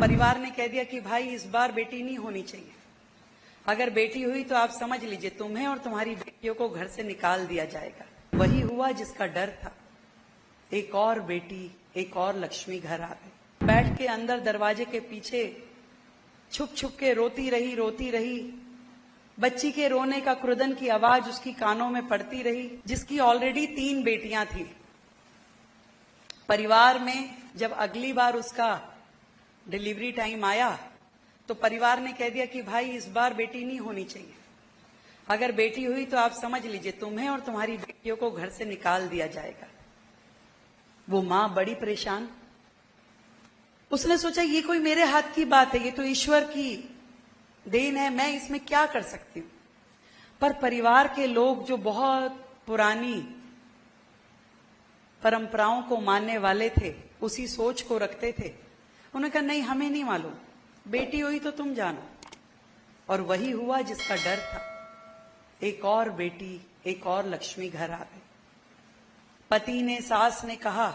परिवार ने कह दिया कि भाई इस बार बेटी नहीं होनी चाहिए, अगर बेटी हुई तो आप समझ लीजिए तुम्हें और तुम्हारी बेटियों को घर से निकाल दिया जाएगा। वही हुआ जिसका डर था। एक और बेटी, एक और लक्ष्मी घर आ गई। बैठ के अंदर दरवाजे के पीछे छुप छुप के रोती रही। बच्ची के रोने का क्रुदन की आवाज उसकी कानों में पड़ती रही, जिसकी ऑलरेडी 3 बेटियां थी। परिवार में जब अगली बार उसका डिलीवरी टाइम आया तो परिवार ने कह दिया कि भाई इस बार बेटी नहीं होनी चाहिए, अगर बेटी हुई तो आप समझ लीजिए तुम्हें और तुम्हारी बेटियों को घर से निकाल दिया जाएगा। वो मां बड़ी परेशान। उसने सोचा ये कोई मेरे हाथ की बात है, ये तो ईश्वर की देन है, मैं इसमें क्या कर सकती हूं। पर परिवार के लोग जो बहुत पुरानी परंपराओं को मानने वाले थे, उसी सोच को रखते थे, उन्होंने कहा नहीं हमें नहीं मालूम, बेटी हुई तो तुम जानो। और वही हुआ जिसका डर था। एक और बेटी, एक और लक्ष्मी घर आ गई। पति ने, सास ने कहा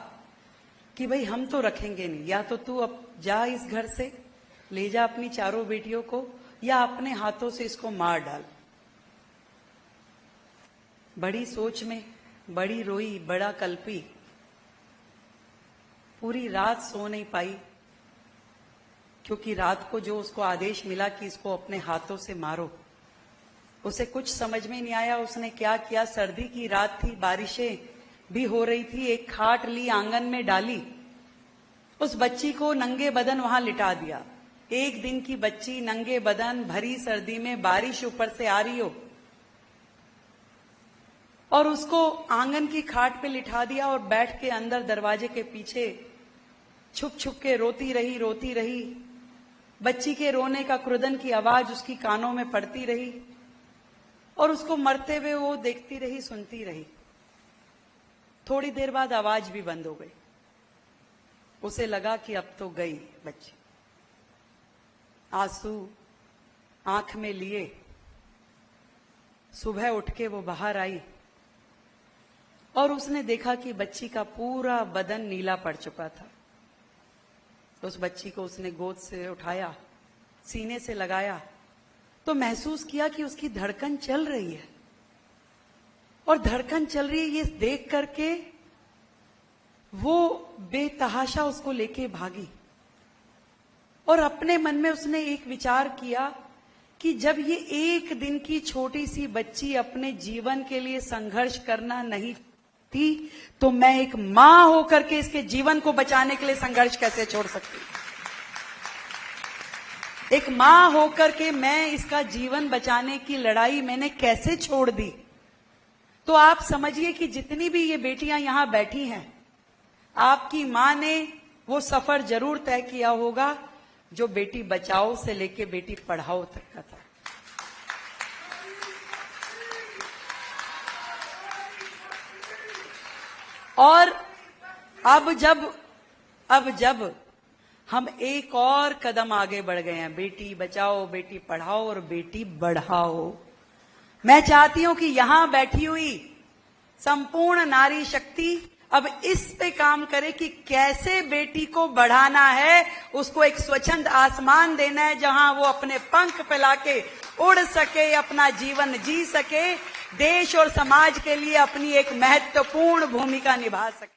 कि भाई हम तो रखेंगे नहीं, या तो तू अब जा इस घर से, ले जा अपनी 4 बेटियों को, या अपने हाथों से इसको मार डाल। बड़ी सोच में बड़ी रोई, बड़ा कल्पी, पूरी रात सो नहीं पाई, क्योंकि रात को जो उसको आदेश मिला कि इसको अपने हाथों से मारो, उसे कुछ समझ में नहीं आया। उसने क्या किया, सर्दी की रात थी, बारिशें भी हो रही थी, एक खाट ली, आंगन में डाली, उस बच्ची को नंगे बदन वहां लिटा दिया। 1 दिन की बच्ची नंगे बदन, भरी सर्दी में, बारिश ऊपर से आ रही हो, और उसको आंगन की खाट पे लिटा दिया और बैठ के अंदर दरवाजे के पीछे छुप छुप के रोती रही। बच्ची के रोने का क्रुदन की आवाज उसकी कानों में पड़ती रही, और उसको मरते हुए वो देखती रही, सुनती रही। थोड़ी देर बाद आवाज भी बंद हो गई। उसे लगा कि अब तो गई बच्ची। आंसू आंख में लिए सुबह उठ के वो बाहर आई, और उसने देखा कि बच्ची का पूरा बदन नीला पड़ चुका था। उस बच्ची को उसने गोद से उठाया, सीने से लगाया, तो महसूस किया कि उसकी धड़कन चल रही है, और धड़कन चल रही है ये देख करके वो बेतहाशा उसको लेके भागी। और अपने मन में उसने एक विचार किया कि जब ये 1 दिन की छोटी सी बच्ची अपने जीवन के लिए संघर्ष करना नहीं थी, तो मैं एक मां होकर के इसके जीवन को बचाने के लिए संघर्ष कैसे छोड़ सकती हूं। एक मां होकर के मैं इसका जीवन बचाने की लड़ाई मैंने कैसे छोड़ दी। तो आप समझिए कि जितनी भी ये बेटियां यहां बैठी हैं, आपकी मां ने वो सफर जरूर तय किया होगा जो बेटी बचाओ से लेके बेटी पढ़ाओ तक का था। और अब जब हम एक और कदम आगे बढ़ गए हैं, बेटी बचाओ, बेटी पढ़ाओ और बेटी बढ़ाओ, मैं चाहती हूं कि यहां बैठी हुई संपूर्ण नारी शक्ति अब इस पे काम करे कि कैसे बेटी को बढ़ाना है, उसको एक स्वच्छंद आसमान देना है जहां वो अपने पंख फैला के उड़ सके, अपना जीवन जी सके, देश और समाज के लिए अपनी एक महत्वपूर्ण भूमिका निभा सके।